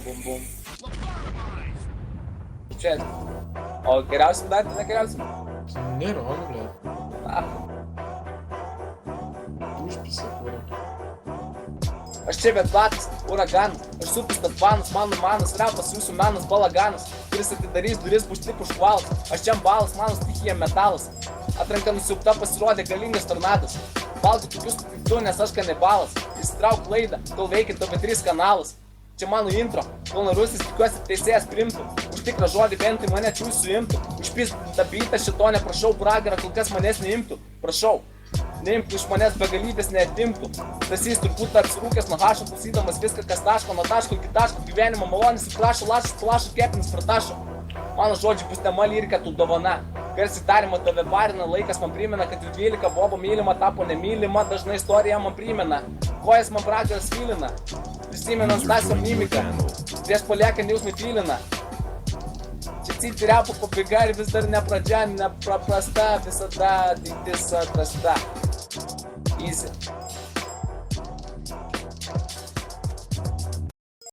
bum bum. Čia. O geriausiam dar, tai negeriausiam? Nėra, ble. Užpisa, kūrė. Aš čia Vedvatas, uraganas, aš supistas vanas, mano manas, rapas, jūsų menas, balaganas, kuris atidarys duris, bus tik užkvalas, aš čia balas, mano stichija metalas, atranka nusiaupta pasirodė galingas tornadas, baltų tokius kaip tu, nes aš kanibalas, įsitrauk laidą, kol veikia TV3 kanalas, čia mano intro, kol narusis tikiuosi teisėjas primtų, už tikrą žodį bent tai mane čiūs suimtų, užpistą bytą šito neprašau, pragarą kol kas manęs neimtų, prašau. Neimtų iš manęs begalybės neatimtų. Tasys turbūt apsirūkęs nuo hašo, klausydamas viską, kas taško, nuo taško iki taško, gyvenimo malonis ir prašo, lašas, plašo, kepinis pratašo. Mano žodžiai bus tema lyrika, tu dovana. Garsiai tariama tave varina, laikas man primena, kad 12 bobo mylima tapo nemylima, dažnai istorija man primena. Kojas man pragaras filina, prisimenant Stasio mimiką, prieš paliekant jausmai tylina. Čia citi repo pabaiga ir vis dar ne pradžia, nepaprasta, visada ateitis atrasta. Easy.